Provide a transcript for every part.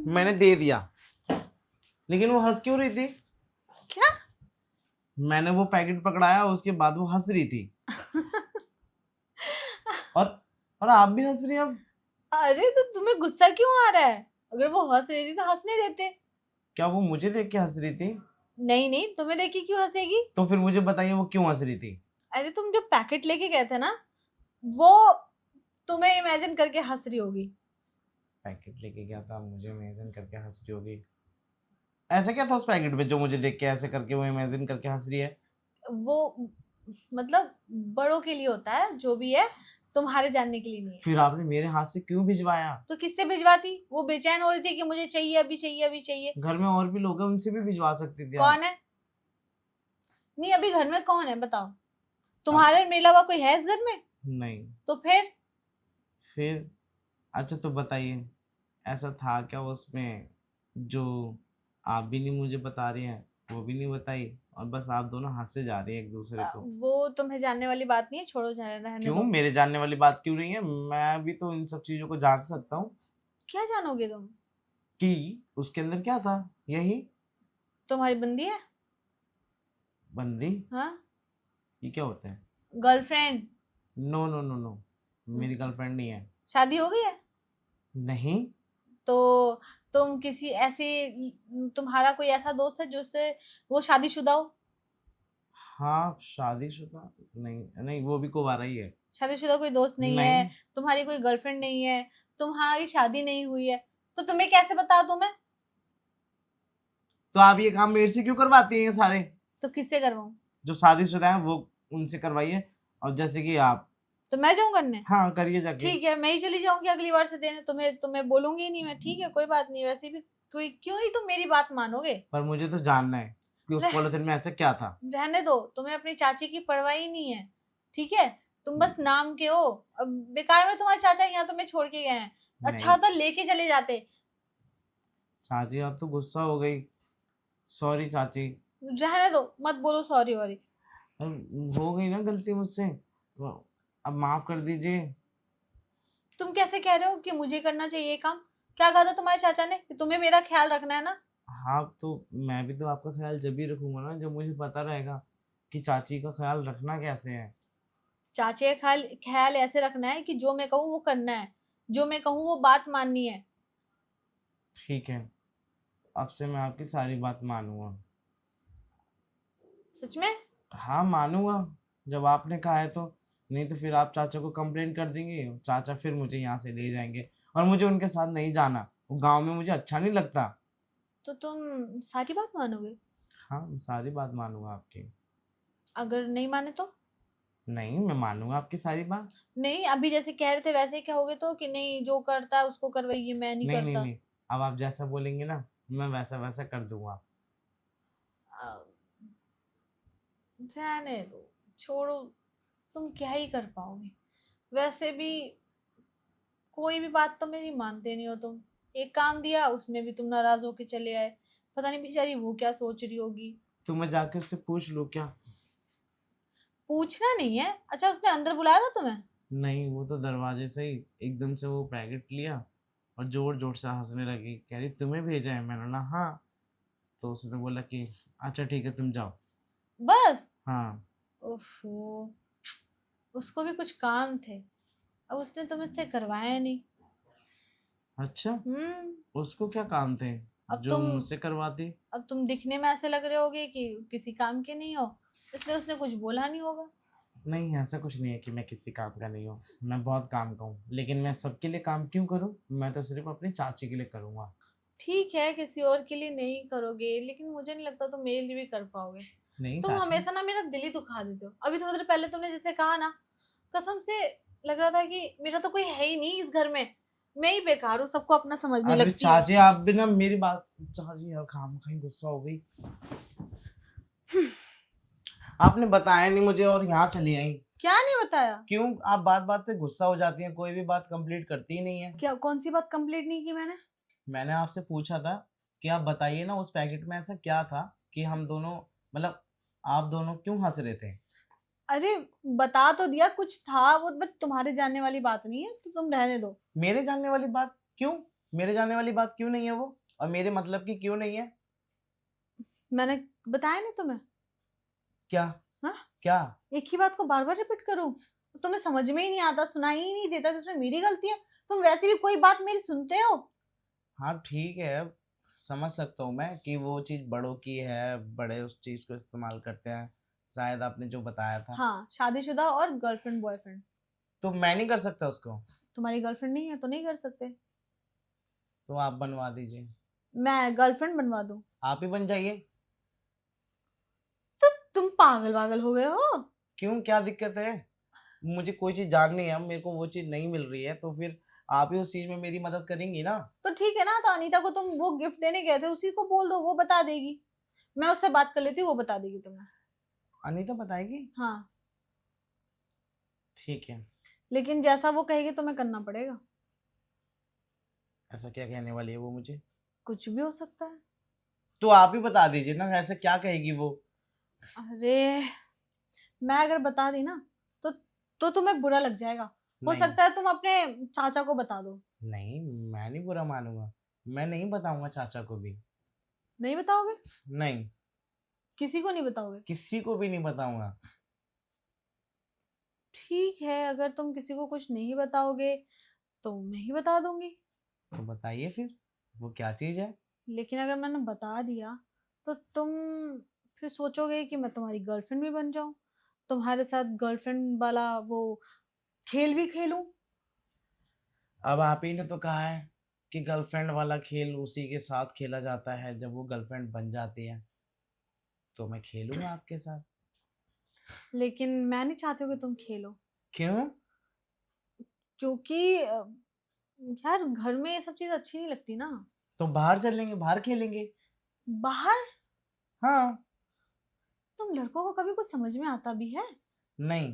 मैंने दे दिया, लेकिन वो हंस क्यों रही थी? क्या? मैंने वो पैकेट पकड़ाया, उसके बाद वो हंस रही थी। और आप भी हंस रही हैं अब। अरे तो तुम्हें गुस्सा क्यों आ रहा है? अगर वो हंस रही थी तो हंसने देते। क्या वो मुझे देख के हंस रही थी? नहीं नहीं, तुम्हें देख के क्यों हंसेगी? तो फिर मुझे बताइए वो क्यों हंस रही थी? अरे तुम जो पैकेट लेके गए थे ना, वो तुम्हें इमेजिन करके हंस रही होगी। पैकेट लेके गया था, मुझे इमेजिन करके हंस रही होगी? ऐसा क्या था उस पैकेट में जो मुझे देख के ऐसे करके वो इमेजिन करके हंस रही है? वो मतलब बड़ों के लिए होता है, जो भी है, तुम्हारे जानने के लिए नहीं है। फिर आपने मेरे हाथ से क्यों भिजवाया? तो किससे भिजवाती? वो बेचैन हो रही थी कि मुझे चाहिए, अभी चाहिए, अभी चाहिए। घर में और भी लोग हैं, उनसे भी भिजवा सकती थी आप। कौन है? नहीं, अभी घर में कौन है बताओ? तुम्हारे मेरे अलावा कोई है इस घर में? नहीं। तो फिर अच्छा तो बताइए, ऐसा था क्या उसमें जो आप भी नहीं मुझे बता रही हैं, वो भी नहीं बताई, और बस आप दोनों हंसे जा रही हैं एक दूसरे को? वो तुम्हें जानने वाली बात नहीं है, छोड़ो, रहने क्यों? दो। मेरे जानने वाली बात क्यों नहीं है? मैं भी तो इन सब चीजों को जान सकता हूँ क्या जानोगे तुम? कि उसके अंदर क्या था। यही तुम्हारी बंदी है? बंदी? हाँ, ये क्या होता है? Girlfriend. No no no no, मेरी गर्लफ्रेंड नहीं है। शादी हो गई है? नहीं। तो तुम किसी ऐसी, तुम्हारा कोई ऐसा दोस्त है जिससे वो शादीशुदा हो? हाँ शादीशुदा? नहीं नहीं, वो भी कुंवारा ही है। शादीशुदा कोई दोस्त नहीं है? नहीं। तुम्हारी कोई गर्लफ्रेंड नहीं है? तुम्हारी शादी नहीं हुई है? तो तुम्हें कैसे बता दूं मैं? तो आप ये काम मेरे से क्यों करवाती हैं ये सारे? तो किससे करवाऊं? जो शादीशुदा हैं वो उनसे करवाइए, और जैसे कि आप। तो मैं जाऊं करने? हाँ करिए जाके। ठीक है, मैं ही चली जाऊंगी अगली बार से देने। तुम्हें तुम्हें बोलूंगी ही नहीं मैं, ठीक है? कोई बात नहीं, वैसे भी कोई क्यों ही तुम मेरी बात मानोगे? पर मुझे तो जानना है कि उस रह, पॉलिथिन में ऐसा क्या था। रहने दो, तुम्हें अपनी चाची की परवाह ही नहीं है, ठीक है? तुम बस नाम के हो। अब बेकार में तुम्हारे चाचा यहाँ तुम्हें छोड़ के गए हैं, अच्छा नहीं होता लेके चले जाते। चाची, आप तो गुस्सा हो गई। सॉरी चाची। रहने दो, मत बोलो सॉरी वॉरी। अब हो गई ना गलती मुझसे, तो अब माफ कर दीजिए। तुम कैसे कह रहे हो कि मुझे करना चाहिए ये काम? क्या कहा था तुम्हारे चाचा ने कि तुम्हें मेरा ख्याल रखना है ना? हाँ तो मैं भी तो आपका ख्याल जब भी रखूंगा ना जब मुझे पता रहेगा कि चाची का ख्याल रखना कैसे है। चाचे का ख्याल ख्याल ऐसे रखना है कि जो मैं कहूँ वो करना है, जो मैं कहूँ वो बात माननी है। ठीक है, अब से मैं आपकी सारी बात मानूंगा। सच में? हाँ मानूंगा, जब आपने कहा है तो। नहीं तो फिर आप चाचा को कंप्लेन कर देंगे, चाचा फिर मुझे यहाँ से ले जाएंगे, और मुझे उनके साथ नहीं जाना, वो गांव में मुझे अच्छा नहीं लगता। तो तुम सारी बात मानोगे? हाँ मैं सारी बात मानूंगा आपकी। अगर नहीं माने तो? नहीं मैं मानूंगा आपकी सारी बात। नहीं, अभी जैसे कह रहे थे वैसे ही कहोगे तो, कि नहीं जो करता है उसको करवाइए, मैं नहीं नहीं नहीं करता? नहीं, अब आप जैसा बोलेंगे ना मैं वैसा वैसा कर दूंगा। अ, जाने दो, छोड़ो, तुम क्या ही कर पाओगे? वैसे भी कोई भी बात तो मेरी मानते नहीं हो तुम। एक काम दिया उसमें भी तुम नाराज होके चले आए। पता नहीं बेचारी वो क्या सोच रही होगी। तो मैं जाके उससे पूछ लूँ क्या? पूछना नहीं है? अच्छा, उसने अंदर बुलाया था तुम्हें? नहीं, वो तो दरवाजे से ही एकदम से वो पैकेट लिया और जोर जोर से हंसने लगी, कह रही तुम्हें भेजा है। मैंने ना हाँ, तो उसने बोला कि अच्छा ठीक है तुम जाओ। बस? हाँ। ओफो, उसको भी कुछ काम थे, अब उसने तो मुझसे करवाया नहीं। अच्छा, हम्म। उसको क्या काम थे अब जो तुम मुझसे करवाती? अब तुम दिखने में ऐसे लग रहे होगे कि किसी काम के नहीं हो, इसलिए उसने कुछ बोला नहीं होगा। नहीं ऐसा कुछ नहीं है कि मैं किसी काम का नहीं हूँ, मैं बहुत काम का हूँ, लेकिन मैं सबके लिए काम क्यों करूँ? मैं तो सिर्फ अपनी चाची के लिए करूँगा। ठीक है, किसी और के लिए नहीं करोगे, लेकिन मुझे नहीं लगता तुम मेरे लिए भी कर पाओगे। नहीं तुम चाची। हमेशा ना मेरा दिल ही दुखा देते हो। अभी थोड़ी देर पहले तुमने जैसे कहा ना, कसम से लग रहा था कि मेरा तो कोई है ही नहीं इस घर में, मैं ही बेकार हूँ, सबको अपना समझने अरे लगती हूँ। चाची आप भी ना मेरी बात, चाची यार काम कहीं गुस्सा हो गई। आपने बताया नहीं मुझे और यहाँ चली आई। क्या नहीं बताया? क्यों आप बात बात पे गुस्सा हो जाती हैं, कोई भी बात कंप्लीट करती ही नहीं है? क्या, कौन सी बात कंप्लीट नहीं की मैंने? मैंने आपसे पूछा था कि आप बताइए ना उस पैकेट में ऐसा क्या था कि हम दोनों, मतलब आप दोनों क्यों हंस रहे थे? अरे बता तो दिया कुछ था वो, बट तुम्हारे जानने वाली बात नहीं है, तो तुम रहने दो। मेरे जानने वाली बात क्यों? मेरे जाने वाली बात क्यों नहीं है वो, और मेरे मतलब की क्यों नहीं है? मैंने बताया नहीं तुम्हें? क्या? हाँ? क्या? एक ही बात को बार बार रिपीट करूं? तुम्हें समझ में ही नहीं आता, सुनाई ही नहीं देता, तो इसमें मेरी गलती है? तुम वैसे भी कोई बात मेरी सुनते हो? हाँ ठीक है, समझ सकता हूँ मैं कि वो चीज़ बड़ों की है, बड़े उस चीज़ को इस्तेमाल करते हैं, शायद आपने जो बताया था। हाँ, शादीशुदा और गर्लफ्रेंड बॉयफ्रेंड। तो मैं नहीं कर सकता उसको? तुम्हारी गर्लफ्रेंड नहीं है तो नहीं कर सकते। तो आप बनवा दीजिए। मैं गर्लफ्रेंड बनवा दूं? आप ही बन जाइए। तो तुम पागल वागल हो गए हो? क्यों, क्या दिक्कत है? मुझे कोई चीज़ जाननी है, मेरे को वो चीज़ नहीं मिल रही है, तो फिर आप ही उस चीज़ में मेरी मदद करेंगी ना? तो ठीक है ना, तो अनीता को तुम वो गिफ्ट देने गए थे, उसी को बोल दो, वो बता देगी। मैं उससे बात कर लेती हूँ, वो बता देगी तुम्हें। अनीता बताएगी? हाँ, ठीक है। लेकिन जैसा वो कहेगी तुम्हें करना पड़ेगा। ऐसा क्या कहने वाली है वो मुझे? कुछ भी हो सकता है। तो आप ही बता दीजिए ना, ऐसे क्या कहेगी वो? अरे, मैं अगर बता दी ना तो तुम्हें बुरा लग जाएगा। हो नहीं सकता है तुम अपने चाचा को बता दो। नहीं, मैं नहीं बुरा मानूंगा, मैं नहीं बताऊंगा चाचा को भी। नहीं बताओगे? नहीं, किसी को नहीं बताओगे? किसी को भी नहीं बताऊंगा। ठीक है, अगर तुम किसी को कुछ नहीं बताओगे तो मैं ही बता दूंगी। तो बताइए फिर, वो क्या चीज़ है? लेकिन अगर मैंने बता दिया तो तुम फिर सोचोगे कि मैं तुम्हारी गर्लफ्रेंड भी बन जाऊं, तुम्हारे साथ गर्लफ्रेंड वाला वो खेल भी खेलूं। अब आप ही ने तो कहा है कि गर्लफ्रेंड वाला खेल उसी के साथ खेला जाता है जब वो गर्लफ्रेंड बन जाती है, तो मैं खेलूंगा आपके साथ। लेकिन मैं नहीं चाहती हूँ कि तुम खेलो। क्यों? क्योंकि यार, घर में ये सब चीज अच्छी नहीं लगती ना। तो बाहर चलेंगे, बाहर खेलेंगे। बाहर? हाँ। तुम लड़कों को कभी कुछ समझ में आता भी है? नहीं,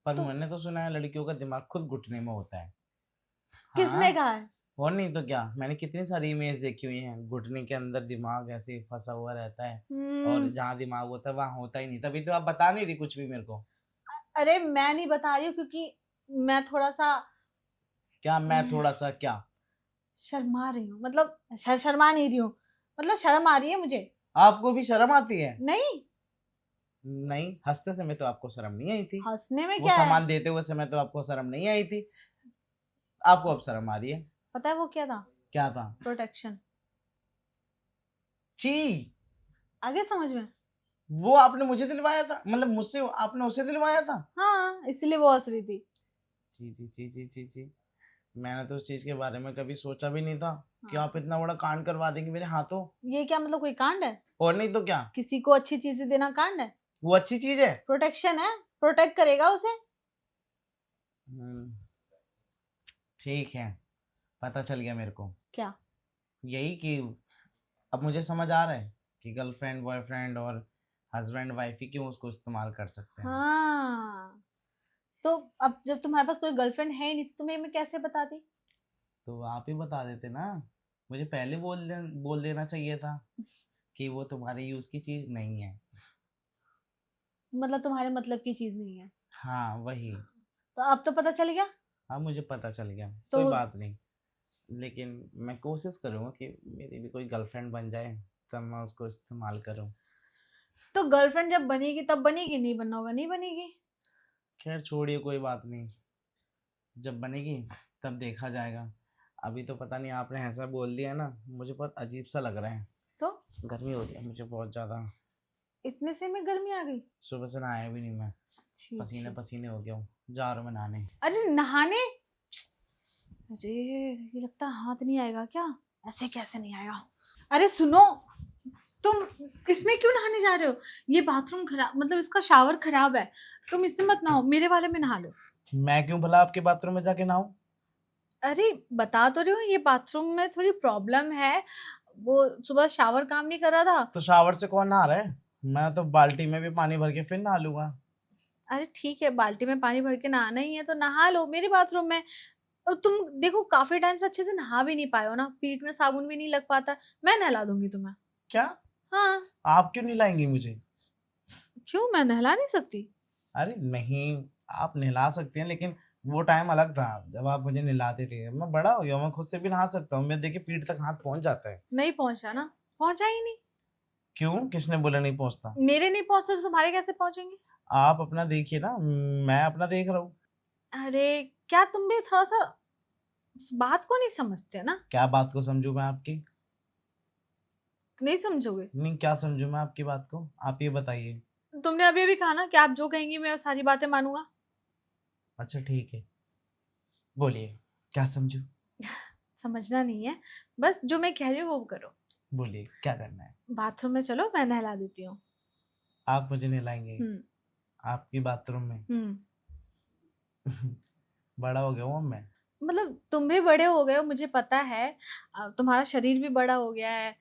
पर तो मैंने तो सुना है लड़कियों का दिमाग खुद घुटने में होता है। किसने हाँ। कहा है? और नहीं तो क्या, मैंने कितनी सारी इमेज देखी हुई हैं, घुटने के अंदर दिमाग ऐसे फंसा हुआ रहता है, और हम्म। जहाँ दिमाग होता है वहाँ होता ही नहीं, तभी तो आप बता नहीं रही कुछ भी मेरे को। अरे, मैं नहीं बता रही हूँ क्योंकि मैं थोड़ा सा क्या मैं अम, थोड़ा सा क्या? शर्मा रही हूँ, मतलब शर्मा नहीं रही हूँ, मतलब शर्म आ रही है मुझे। आपको भी शर्म आती है? नहीं, नहीं, हंसते समय तो आपको शर्म नहीं आई थी, हंसने में वो क्या है? सामान देते हुए समय तो आपको शर्म नहीं आई थी, आपको अब शर्म आ रही है। पता है वो क्या था? क्या था? प्रोटेक्शन। ची। आगे समझ में? वो आपने मुझे दिलवाया था, मतलब मुझसे आपने उसे दिलवाया था? हाँ, इसलिए वो हंस रही थी। जी जी जी जी जी जी, मैंने तो उस चीज के बारे में कभी सोचा भी नहीं था कि हाँ, आप इतना बड़ा कांड करवा देंगे मेरे हाथों। ये क्या मतलब, कोई कांड है? और नहीं तो क्या, किसी को अच्छी चीजें देना कांड है? वो अच्छी चीज है। प्रोटेक्शन है, प्रोटेक्ट करेगा उसे। हम्म, ठीक है, पता चल गया मेरे को। क्या? यही कि अब मुझे समझ आ रहा है कि गर्लफ्रेंड बॉयफ्रेंड और हस्बैंड वाइफ ही क्यों उसको इस्तेमाल कर सकते हैं। हाँ, तो अब जब तुम्हारे पास कोई गर्लफ्रेंड है ही नहीं तो तुम्हें मैं कैसे बताती? तो आप ही बता देते ना, मुझे पहले बोल देना चाहिए था कि वो तुम्हारे यूज की चीज नहीं है। मतलब तुम्हारे मतलब की चीज नहीं है? हाँ वही। तो अब तो पता चल गया। हाँ मुझे पता चल गया, तो कोई बात नहीं, लेकिन मैं कोशिश करूँगा कि मेरी भी कोई गर्लफ्रेंड बन जाए, तब मैं उसको इस्तेमाल करूँ। गर्लफ्रेंड जब बनेगी तब बनेगी, नहीं बनना होगा नहीं बनेगी। खैर छोड़िए, कोई बात नहीं, जब बनेगी तब देखा जाएगा। अभी तो पता नहीं, आपने ऐसा बोल दिया ना, मुझे बहुत अजीब सा लग रहा है। तो गर्मी हो रही है मुझे बहुत ज़्यादा। इतने से में गर्मी आ गई? सुबह से नहाया भी नहीं मैं, छी पसीने छी। पसीने हो गया हूँ, जा रहा हूँ मैं नहाने। अरे नहाने? अरे, ये लगता है हाथ नहीं आएगा क्या? ऐसे कैसे नहीं आएगा? अरे सुनो, तुम इसमें क्यों नहाने जा रहे हो? ये बाथरूम खराब, मतलब इसका शावर खराब है। तुम इसमें मत नहाओ, मेरे वाले में नहा लो। मैं क्यों भला आपके बाथरूम में जाके नहाऊं? अरे, बता तो रही हूँ, ये बाथरूम में थोड़ी प्रॉब्लम है। वो सुबह शावर काम नहीं कर रहा था। तो शावर से कौन नहा रहा है? मैं तो बाल्टी में भी पानी भर के फिर नहा लूंगा। अरे ठीक है, बाल्टी में पानी भर के नहाना ही है तो नहा लो मेरे बाथरूम में। और तुम देखो, काफी टाइम से अच्छे से नहा भी नहीं पाए हो ना, पीठ में साबुन भी नहीं लग पाता। मैं नहला दूंगी तुम्हें। क्या? हाँ। आप क्यों नहीं लाएंगी मुझे? क्यों, मैं नहला नहीं सकती? अरे नहीं, आप नहला सकते हैं, लेकिन वो टाइम अलग था जब आप मुझे नहलाते थे। मैं बड़ा हो गया, मैं खुद से भी नहा सकता हूँ। मैं देखिए पीठ तक हाथ पहुंच जाता है। नहीं पहुंचा ना, पहुंचा ही नहीं। क्यों? किसने बोला नहीं पहुंचता? मेरे नहीं पहुंचते तो तुम्हारे कैसे पहुंचेंगे? आप अपना देखिए ना, मैं अपना देख रहा हूँ। अरे क्या तुम भी थोड़ा सा इस बात को नहीं समझते ना? क्या बात को समझूं मैं आपकी? नहीं समझोगे? नहीं, क्या समझूं मैं आपकी बात को? आप ये बताइए। तुमने अभी अभी कहा ना कि आप जो कहेंगी मैं वो सारी बातें मानूंगा। अच्छा ठीक है, बोलिए, क्या समझूं? समझना नहीं है, बस जो मैं कह रही हूँ वो करो। बोलिए, क्या करना है? बाथरूम में चलो, मैं नहला देती हूँ। आप मुझे नहलाएंगे? हम्म। आपकी बाथरूम में? हम्म। बड़ा हो गया हूँ अब मैं। मतलब तुम भी बड़े हो गए हो, मुझे पता है। तुम्हारा शरीर भी बड़ा हो गया है,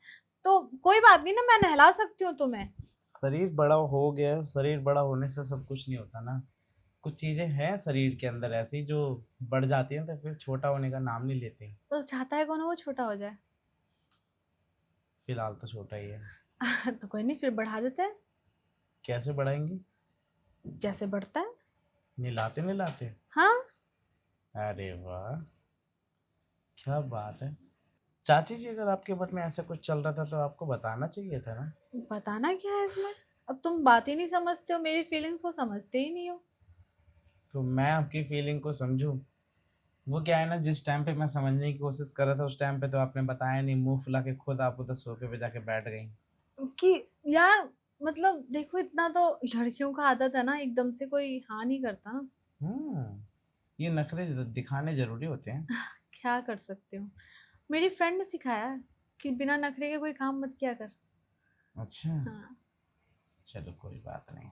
तो कोई बात नहीं ना, मैं नहला सकती हूँ तुम्हें। शरीर बड़ा हो गया है, शरीर बड़ा होने से सब कुछ नहीं होता ना। कुछ चीजें हैं शरीर के अंदर ऐसी जो बढ़ जाती हैं तो फिर छोटा होने का नाम नहीं लेती। तो चाहता है कौन वो छोटा हो जाए? फिलहाल तो छोटा ही है। तो कोई नहीं, फिर बढ़ा देते हैं। कैसे बढ़ाएंगी? जैसे बढ़ता है। नहलाते नहलाते? हाँ। अरे वाह, क्या बात है। चाची जी, अगर आपके मन में ऐसा कुछ चल रहा था तो आपको बताना चाहिए था ना। बताना क्या है इसमें? अब तुम बात ही नहीं समझते हो, मेरी फीलिंग्स को समझते ही नहीं हो। तो मैं आपकी फीलिंग को समझूं? वो क्या है ना, जिस टाइम पे मैं समझने की कोशिश कर रहा था उस टाइम पे तो आपने बताया नहीं, मुंह फुला के खुद आप उधर सोफे पे जाके बैठ गई। कि यार, मतलब देखो, इतना तो लड़कियों का आदत है ना, एकदम से कोई हाँ नहीं करता ना। हम्म, ये नखरे दिखाने जरूरी होते हैं। क्या कर सकते हो? मेरी फ्रेंड ने सिखाया है कि बिना नखरे के कोई काम मत किया कर। अच्छा, हाँ। चलो कोई बात नहीं,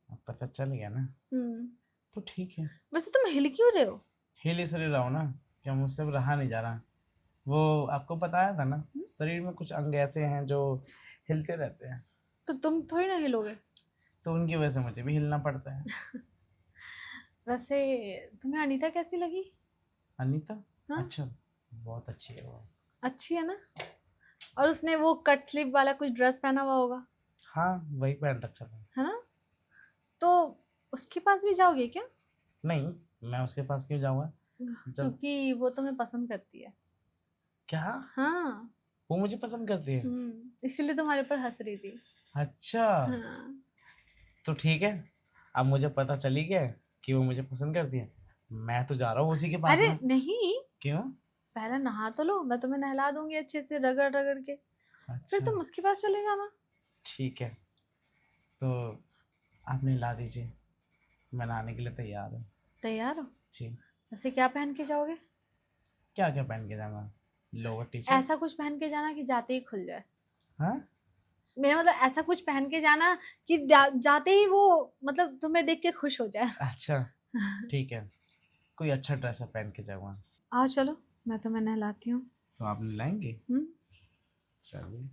अब पता चल गया ना, हम्म। तो ठीक है। वैसे तुम हिल क्यों रहे हो? हिल इसलिए रहा हूं ना, क्या मुझसे अब रहा नहीं जा रहा। वो आपको बताया था ना, हम्म? शरीर में कुछ अंग ऐसे हैं जो हिलते रहते हैं, तो तुम थोड़ी ना हिलोगे। तो उनकी वजह से मुझे भी हिलना पड़ता है। वैसे तुम्हें अनीता कैसी लगी? अनीता? हाँ। अच्छा, बहुत अच्छी है वो। अच्छी है ना? और उसने वो कट स्लीव वाला कुछ ड्रेस पहना हुआ होगा, हाँ, वही पहन रखा था। है ना? तो उसके पास भी जाओगे क्या? नहीं, मैं उसके पास क्यों जाऊंगा? जब क्योंकि वो तुम्हें पसंद करती है। क्या? हाँ। वो मुझे पसंद करती है? इसलिए तुम्हारे ऊपर हंस रही थी। अच्छा, हाँ। तो ठीक है, अब मुझे पता चली गया कि वो मुझे पसंद करती है। मैं तो जा रहा हूँ उसी के पास अरे में। नहीं, क्यों? पहले नहा तो लो, मैं तुम्हें नहला दूंगी अच्छे से रगड़ रगड़ के। फिर अच्छा तुम उसके पास चले जाना। ठीक है, तो आप नहला दीजिए, मैं नहाने के लिए तैयार हूँ। तैयार हो? जी। वैसे क्या पहन के जाओगे? क्या क्या पहन के जाऊंगा? Lower T shirt. ऐसा कुछ पहन के जाना कि जाते ही खुल जाए। हाँ? मेरा मतलब ऐसा कुछ पहन के जाना कि जाते ही वो, मतलब तुम्हें देख के खुश हो जाए। अच्छा ठीक है, कोई अच्छा ड्रेस पहन के जाऊंगा। आओ चलो, मैं तुम्हें नहलाती हूँ। तो आप नहलाएंगे? हम्म। चलिए।